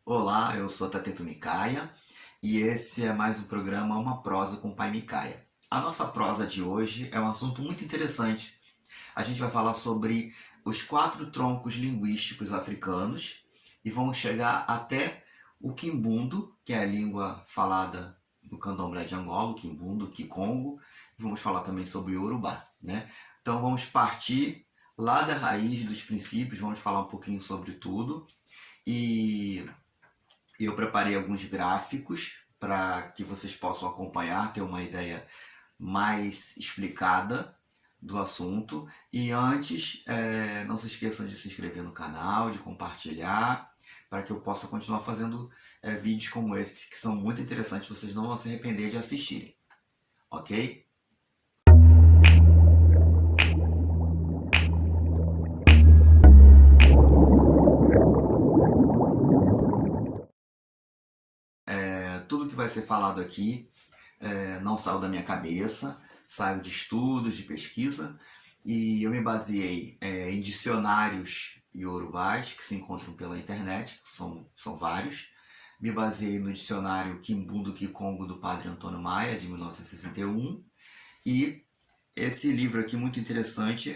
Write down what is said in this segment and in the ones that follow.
Olá, eu sou Tateto Micaia e esse é mais um programa Uma Prosa com o Pai Micaia. A nossa prosa de hoje é um assunto muito interessante. A gente vai falar sobre os 4 troncos linguísticos africanos e vamos chegar até o Quimbundo, que é a língua falada no candomblé de Angola, o Quimbundo, o Kikongo. Vamos falar também sobre o Yorubá, né? Então vamos partir lá da raiz dos princípios, vamos falar um pouquinho sobre tudo e eu preparei alguns gráficos para que vocês possam acompanhar, ter uma ideia mais explicada do assunto. E antes, não se esqueçam de se inscrever no canal, de compartilhar, para que eu possa continuar fazendo vídeos como esse, que são muito interessantes, vocês não vão se arrepender de assistirem, ok? Tudo que vai ser falado aqui não saiu da minha cabeça, saiu de estudos, de pesquisa, e eu me baseei em dicionários iorubais que se encontram pela internet, que são vários. Me baseei no dicionário Quimbundo Kikongo do Padre Antônio Maia, de 1961, e esse livro aqui muito interessante,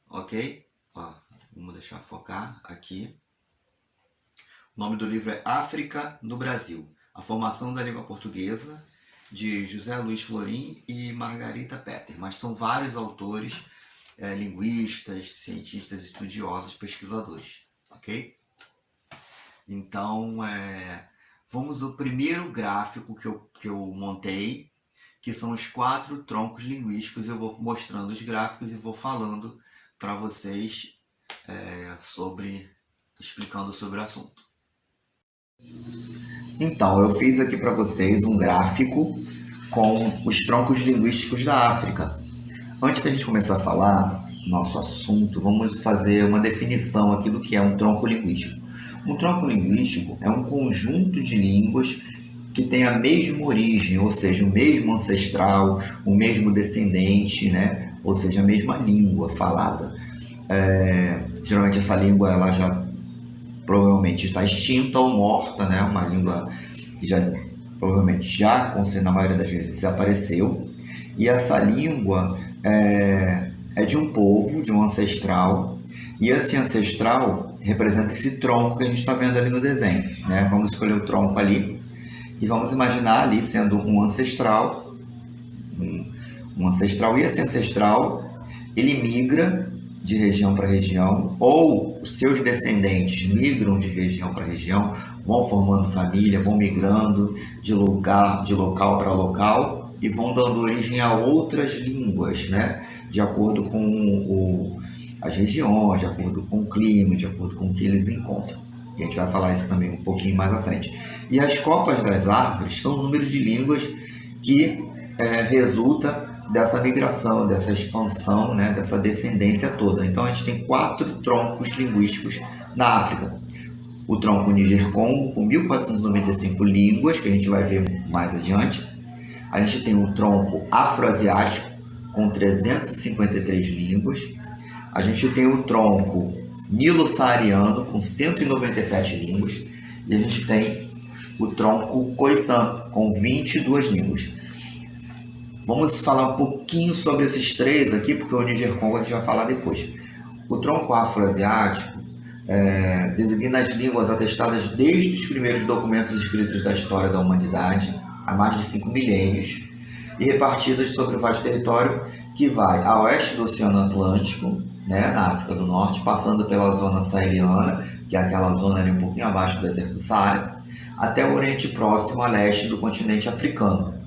ok? Ó, vamos deixar focar aqui. O nome do livro é África no Brasil, a formação da língua portuguesa, de José Luiz Florim e Margarita Petter, mas são vários autores, linguistas, cientistas, estudiosos, pesquisadores, ok? Então, vamos ao primeiro gráfico que eu montei, que são os 4 troncos linguísticos. Eu vou mostrando os gráficos e vou falando para vocês explicando sobre o assunto. Então, eu fiz aqui para vocês um gráfico com os troncos linguísticos da África. Antes da gente começar a falar nosso assunto, vamos fazer uma definição aqui do que é um tronco linguístico. Um tronco linguístico é um conjunto de línguas que tem a mesma origem, ou seja, o mesmo ancestral, o mesmo descendente, né? Ou seja, a mesma língua falada. Geralmente essa língua ela já provavelmente está extinta ou morta, né? Uma língua que já provavelmente já, na maioria das vezes, desapareceu. E essa língua é de um povo, de um ancestral, e esse ancestral representa esse tronco que a gente está vendo ali no desenho, né? Vamos escolher o tronco ali e vamos imaginar ali sendo um ancestral, e esse ancestral ele migra de região para região, ou os seus descendentes migram de região para região, vão formando família, vão migrando de local para local e vão dando origem a outras línguas, né? De acordo com as regiões, de acordo com o clima, de acordo com o que eles encontram. E a gente vai falar isso também um pouquinho mais à frente. E as copas das árvores são o número de línguas que resulta dessa migração, dessa expansão, né, dessa descendência toda. Então a gente tem 4 troncos linguísticos na África. O tronco Níger-Congo, com 1.495 línguas, que a gente vai ver mais adiante. A gente tem o tronco Afroasiático, com 353 línguas. A gente tem o tronco Nilo-Saariano, com 197 línguas. E a gente tem o tronco Khoisan, com 22 línguas. Vamos falar um pouquinho sobre esses 3 aqui, porque o Níger-Congo a gente vai falar depois. O tronco afroasiático designa as línguas atestadas desde os primeiros documentos escritos da história da humanidade, há mais de 5 milênios, e repartidas sobre o vasto território que vai a oeste do Oceano Atlântico, né, na África do Norte, passando pela zona saeliana, que é aquela zona ali um pouquinho abaixo do deserto do Saara, até o Oriente Próximo a leste do continente africano.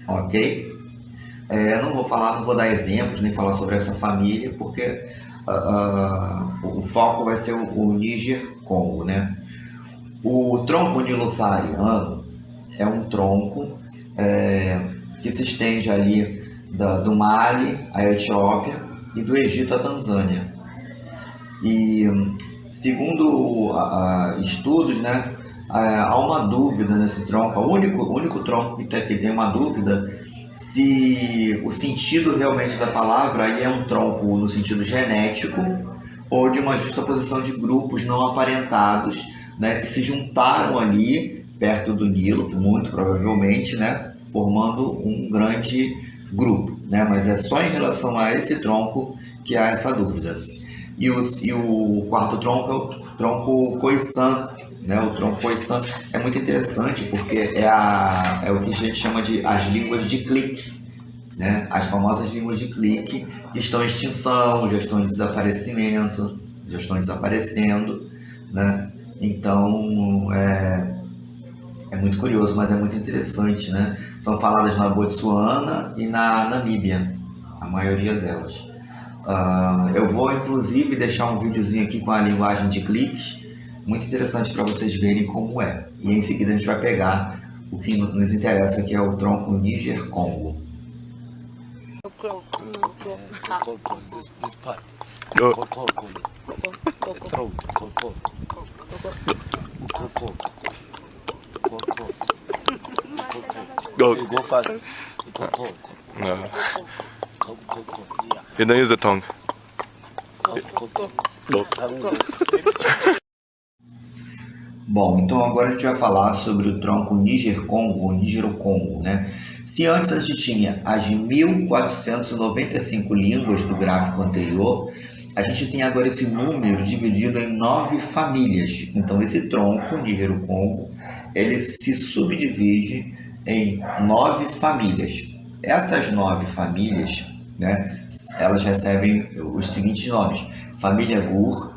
Ok? Não vou dar exemplos, nem falar sobre essa família, porque o foco vai ser o Níger-Congo, né? O tronco nilo-saariano é um tronco que se estende ali do Mali à Etiópia e do Egito à Tanzânia. E segundo estudos, né, há uma dúvida nesse tronco. O único tronco que tem uma dúvida se o sentido realmente da palavra aí é um tronco no sentido genético ou de uma justaposição de grupos não aparentados né, que se juntaram ali perto do Nilo, muito provavelmente, né, formando um grande grupo, né, mas é só em relação a esse tronco que há essa dúvida. E o quarto tronco é o tronco Khoisan, né? O tronco Khoisan é muito interessante porque é o que a gente chama de as línguas de clique, né? As famosas línguas de clique que estão em extinção, já estão em desaparecimento, já estão desaparecendo, né? Então é muito curioso, mas é muito interessante, né? São faladas na Botsuana e na Namíbia, a maioria delas. Eu vou inclusive deixar um videozinho aqui com a linguagem de cliques, muito interessante para vocês verem como é. E em seguida a gente vai pegar o que nos interessa, que é o tronco Níger-Congo. Go fast. No. You don't use the tongue. Bom, então agora a gente vai falar sobre o tronco Níger-Congo ou Nígero-Congo, né? Se antes a gente tinha as 1495 línguas do gráfico anterior, a gente tem agora esse número dividido em 9 famílias. Então esse tronco Nígero-Congo, ele se subdivide em 9 famílias. Essas 9 famílias, né, elas recebem os seguintes nomes: família Gur,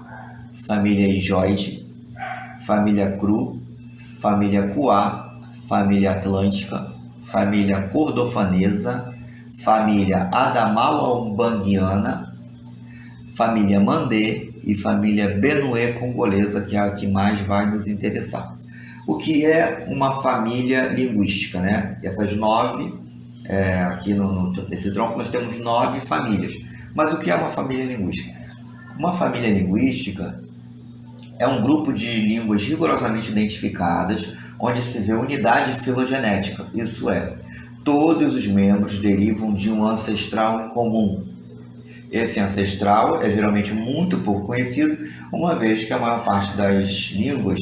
família Ijoide, família Cru, família Cuá, família Atlântica, família Cordofanesa, família Adamawa-Umbanguiana, família Mandé e família Benue-Congolesa, que é a que mais vai nos interessar. O que é uma família linguística, né? Essas 9, aqui nesse tronco nós temos 9 famílias. Mas o que é uma família linguística? Uma família linguística é um grupo de línguas rigorosamente identificadas, onde se vê unidade filogenética, isso é, todos os membros derivam de um ancestral em comum. Esse ancestral é geralmente muito pouco conhecido, uma vez que a maior parte das línguas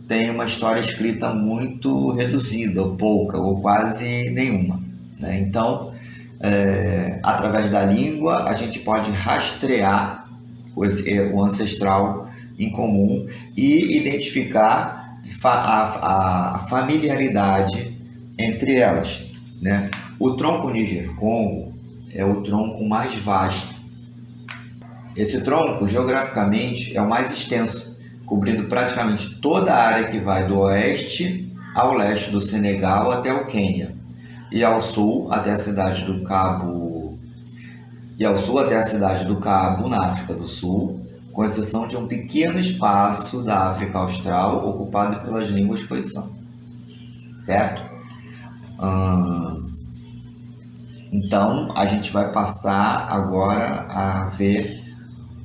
tem uma história escrita muito reduzida, ou pouca, ou quase nenhuma, né? Então, através da língua, a gente pode rastrear o ancestral em comum e identificar a familiaridade entre elas, né? O tronco Níger-Congo é o tronco mais vasto. Esse tronco, geograficamente, é o mais extenso, cobrindo praticamente toda a área que vai do oeste ao leste do Senegal até o Quênia, e ao sul até a cidade do Cabo, na África do Sul, com exceção de um pequeno espaço da África Austral ocupado pelas línguas Khoisan, certo? Então, a gente vai passar agora a ver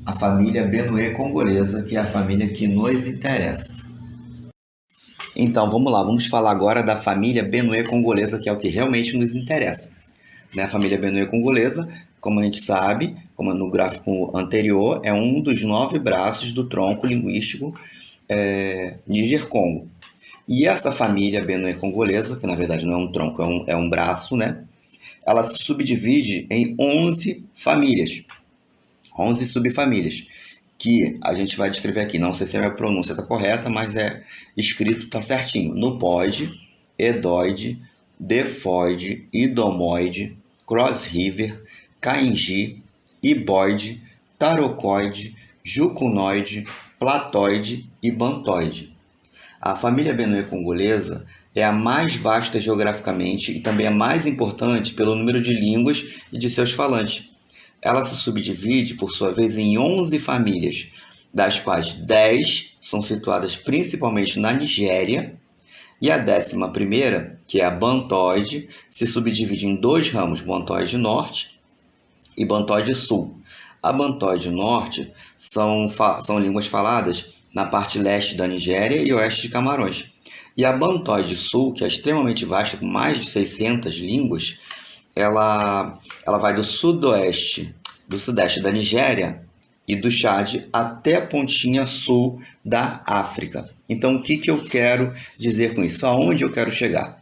a família Benue-Congolesa, que é a família que nos interessa. Então, vamos lá, vamos falar agora da família Benue-Congolesa, que é o que realmente nos interessa, né? A família Benue-Congolesa, como a gente sabe, como no gráfico anterior, é um dos 9 braços do tronco linguístico Níger-Congo. E essa família Benue-Congolesa, que na verdade não é um tronco, é um braço, né? Ela se subdivide em 11 famílias, 11 subfamílias, que a gente vai descrever aqui. Não sei se a minha pronúncia está correta, mas escrito está certinho. Nupóide, Edóide, Defoide, Idomoide, Cross-River, Caingi, Iboide, Tarocoide, Jucunoide, Platoide e Bantoide. A família Benue-Congolesa é a mais vasta geograficamente e também a mais importante pelo número de línguas e de seus falantes. Ela se subdivide, por sua vez, em 11 famílias, das quais 10 são situadas principalmente na Nigéria, e a 11ª, que é a Bantoide, se subdivide em 2 ramos, Bantoide Norte e Bantoide Sul. A Bantoide Norte são línguas faladas na parte leste da Nigéria e oeste de Camarões. E a Bantoide Sul, que é extremamente vasta, com mais de 600 línguas, ela vai do sudeste da Nigéria e do Chad até a pontinha sul da África. Então, o que eu quero dizer com isso? Aonde eu quero chegar?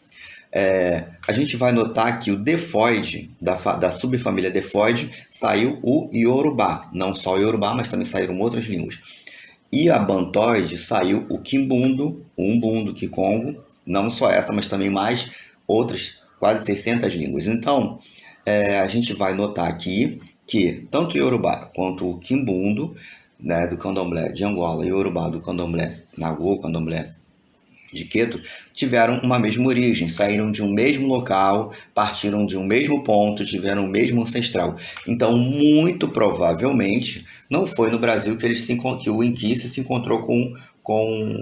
A gente vai notar que o Defoide, da subfamília Defoide, saiu o Yorubá. Não só o Yorubá, mas também saíram outras línguas. E a Bantoide saiu o Kimbundo, o Umbundo, Kikongo, não só essa, mas também mais outras quase 600 línguas. Então, a gente vai notar aqui que tanto o Yorubá quanto o Kimbundo, né, do Candomblé de Angola, e o Yorubá do Candomblé Nagô, Candomblé de Queto, tiveram uma mesma origem, saíram de um mesmo local, partiram de um mesmo ponto, tiveram o mesmo ancestral. Então, muito provavelmente, não foi no Brasil que o Inquice se encontrou com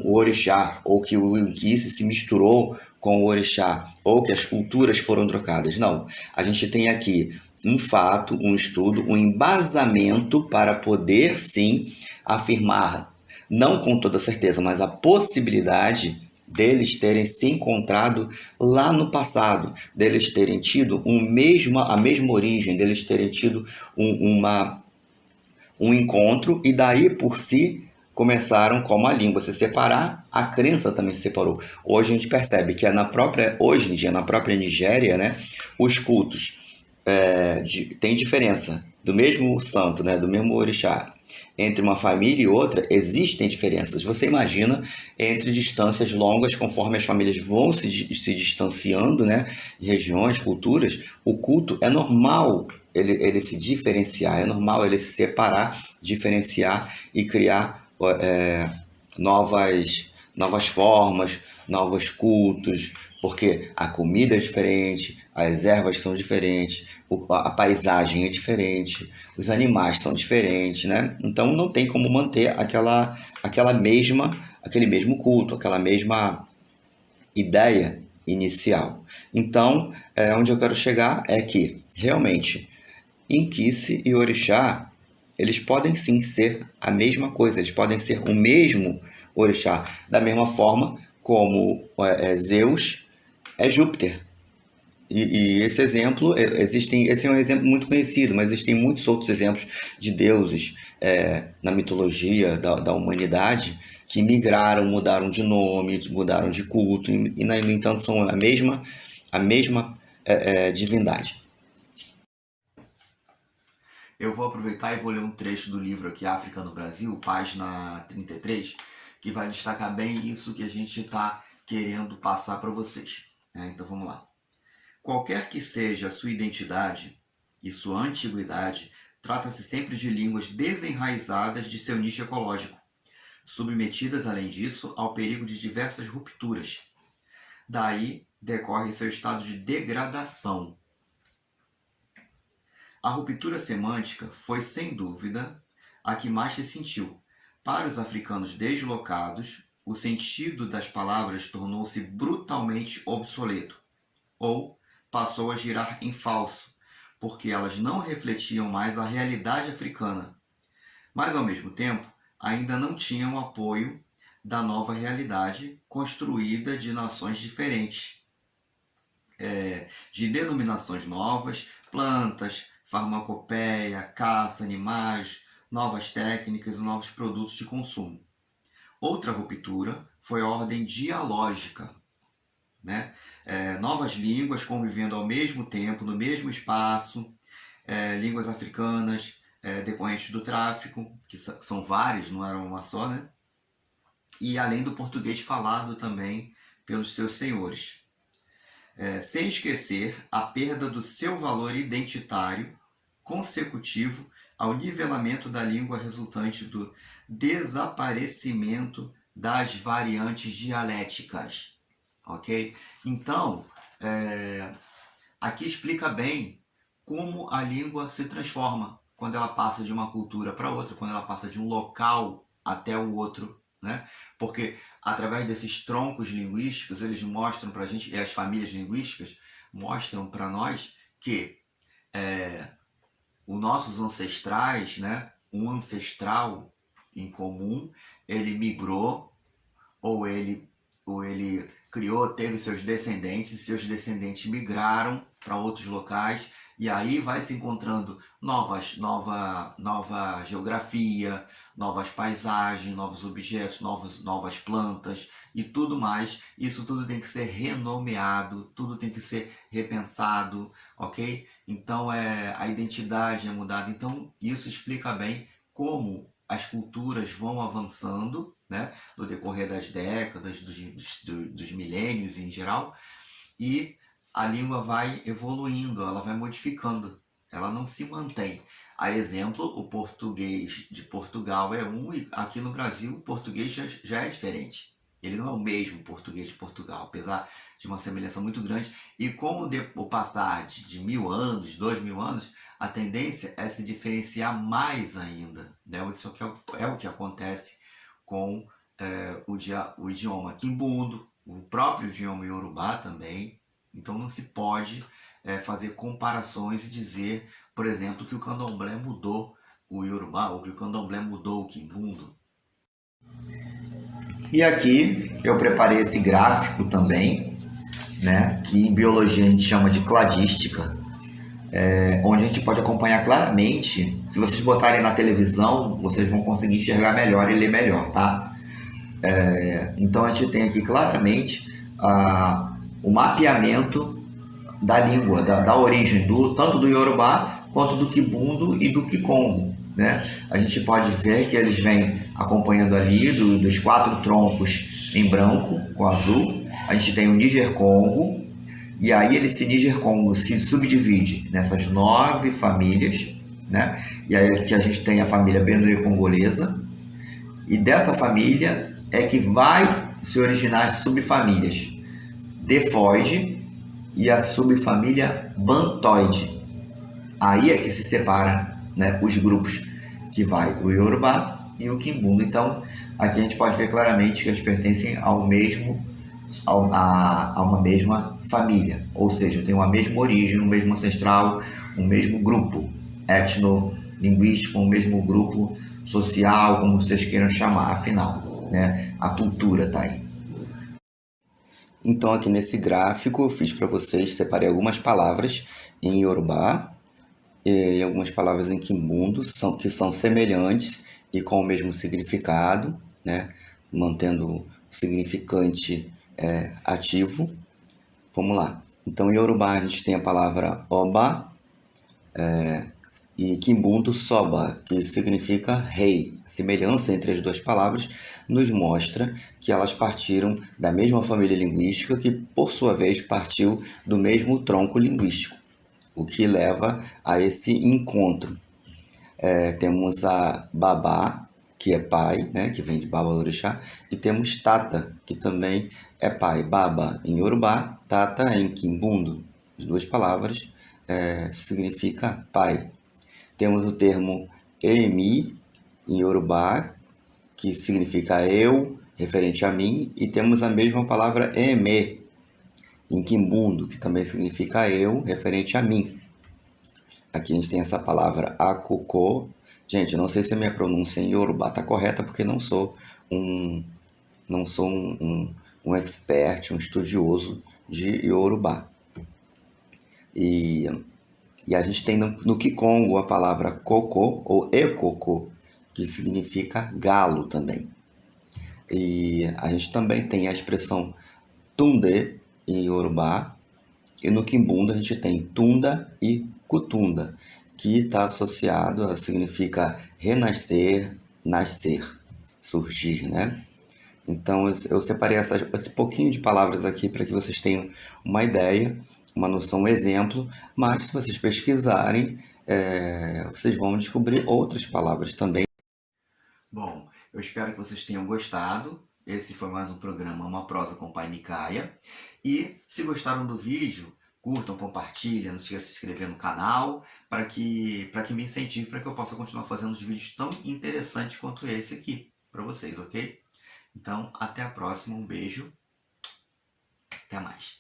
o Orixá, ou que o Inquice se misturou com o Orixá, ou que as culturas foram trocadas. Não, a gente tem aqui um fato, um estudo, um embasamento para poder, sim, afirmar, não com toda certeza, mas a possibilidade deles terem se encontrado lá no passado, deles terem tido a mesma origem, deles terem tido um encontro e daí por si começaram, como a língua se separar, a crença também se separou. Hoje a gente percebe que hoje em dia, na própria Nigéria, né, os cultos tem diferença do mesmo santo, né, do mesmo orixá. Entre uma família e outra, existem diferenças. Você imagina entre distâncias longas, conforme as famílias vão se distanciando, né, de regiões, culturas, o culto é normal ele se diferenciar, é normal ele se separar, diferenciar e criar novas formas, novos cultos, porque a comida é diferente, as ervas são diferentes, a paisagem é diferente, os animais são diferentes, né? Então não tem como manter aquele mesmo culto, aquela mesma ideia inicial. Então, onde eu quero chegar é que, realmente, Inquice e Orixá, eles podem sim ser a mesma coisa, eles podem ser o mesmo Orixá, da mesma forma como Zeus é Júpiter. E esse exemplo, esse é um exemplo muito conhecido, mas existem muitos outros exemplos de deuses na mitologia da humanidade que migraram, mudaram de nome, mudaram de culto, e no entanto são a mesma divindade. Eu vou aproveitar e vou ler um trecho do livro aqui, África no Brasil, página 33, que vai destacar bem isso que a gente está querendo passar para vocês. Então vamos lá. Qualquer que seja a sua identidade e sua antiguidade, trata-se sempre de línguas desenraizadas de seu nicho ecológico, submetidas, além disso, ao perigo de diversas rupturas. Daí decorre seu estado de degradação. A ruptura semântica foi, sem dúvida, a que mais se sentiu. Para os africanos deslocados, o sentido das palavras tornou-se brutalmente obsoleto, ou passou a girar em falso, porque elas não refletiam mais a realidade africana. Mas, ao mesmo tempo, ainda não tinham o apoio da nova realidade construída de nações diferentes, de denominações novas, plantas, farmacopeia, caça, animais, novas técnicas e novos produtos de consumo. Outra ruptura foi a ordem dialógica, né? Novas línguas convivendo ao mesmo tempo, no mesmo espaço, línguas africanas decorrentes do tráfico, que são várias, não era uma só, né? E além do português falado também pelos seus senhores. Sem esquecer a perda do seu valor identitário consecutivo ao nivelamento da língua resultante do desaparecimento das variantes dialéticas. Ok? Então, aqui explica bem como a língua se transforma quando ela passa de uma cultura para outra, quando ela passa de um local até o outro, né? Porque através desses troncos linguísticos, eles mostram para a gente, e as famílias linguísticas mostram para nós que os nossos ancestrais, né? Um ancestral em comum, ele migrou ou ele criou, teve seus descendentes, e seus descendentes migraram para outros locais, E aí vai se encontrando nova geografia, novas paisagens, novos objetos, novas plantas e tudo mais. Isso tudo tem que ser renomeado, tudo tem que ser repensado, ok? Então a identidade é mudada. Então isso explica bem como as culturas vão avançando, né, no decorrer das décadas, dos milênios em geral, e a língua vai evoluindo, ela vai modificando, ela não se mantém. A exemplo, o português de Portugal é um, e aqui no Brasil o português já é diferente. Ele não é o mesmo português de Portugal, apesar de uma semelhança muito grande. E com o passar de 1000 anos, 2000 anos, a tendência é se diferenciar mais ainda, né? Isso é o que acontece com o idioma quimbundo, o próprio idioma iorubá também. Então não se pode fazer comparações e dizer, por exemplo, que o candomblé mudou o iorubá ou que o candomblé mudou o quimbundo. E aqui eu preparei esse gráfico também, né, que em biologia a gente chama de cladística, onde a gente pode acompanhar claramente. Se vocês botarem na televisão, vocês vão conseguir enxergar melhor e ler melhor, tá? Então a gente tem aqui claramente o mapeamento da língua, da origem, tanto do Yorubá quanto do Kibundo e do Kikongo, né? A gente pode ver que eles vêm acompanhando ali dos 4 troncos em branco com azul. A gente tem o Niger-Congo, e aí esse Niger-Congo se subdivide nessas 9 famílias, né? E aí aqui a gente tem a família Benue-Congolesa, e dessa família é que vai se originar as subfamílias Defoide e a subfamília Bantoide. Aí é que se separa, né, os grupos, que vai o Yorubá e o Quimbundo. Então aqui a gente pode ver claramente que eles pertencem a uma mesma família, ou seja, tem uma mesma origem, um mesmo ancestral, um mesmo grupo etnolinguístico, um mesmo grupo social, como vocês queiram chamar, afinal, né, a cultura está aí. Então aqui nesse gráfico eu fiz para vocês, separei algumas palavras em Yorubá e algumas palavras em Quimbundo que são semelhantes e com o mesmo significado, né, mantendo o significante ativo. Vamos lá. Então em Yorubá a gente tem a palavra Oba, e Quimbundo Soba, que significa rei. A semelhança entre as duas palavras nos mostra que elas partiram da mesma família linguística, que por sua vez partiu do mesmo tronco linguístico, o que leva a esse encontro. Temos a Babá, que é pai, né, que vem de Baba Orixá, e temos Tata, que também é pai. Baba em Yorubá, Tata em Quimbundo. As duas palavras significa pai. Temos o termo Emi em Yorubá, que significa eu, referente a mim, e temos a mesma palavra Eme em Quimbundo, que também significa eu, referente a mim. Aqui a gente tem essa palavra Akoko. Gente, não sei se a minha pronúncia em Yorubá está correta, porque não sou um expert, um estudioso de Yorubá. E a gente tem no Kikongo a palavra Koko ou Ekoko, que significa galo também. E a gente também tem a expressão Tunde em Yorubá, e no Quimbundo a gente tem Tunda e Kutunda, que está associado significa renascer, nascer, surgir, né? Então eu separei esse pouquinho de palavras aqui para que vocês tenham uma ideia, uma noção, um exemplo, mas se vocês pesquisarem, vocês vão descobrir outras palavras também. Bom, eu espero que vocês tenham gostado. Esse foi mais um programa Uma Prosa com o Pai Micaia. E se gostaram do vídeo, curtam, compartilhem, não se esqueça de se inscrever no canal para que me incentive, para que eu possa continuar fazendo os vídeos tão interessantes quanto esse aqui para vocês, ok? Então, até a próxima, um beijo, até mais.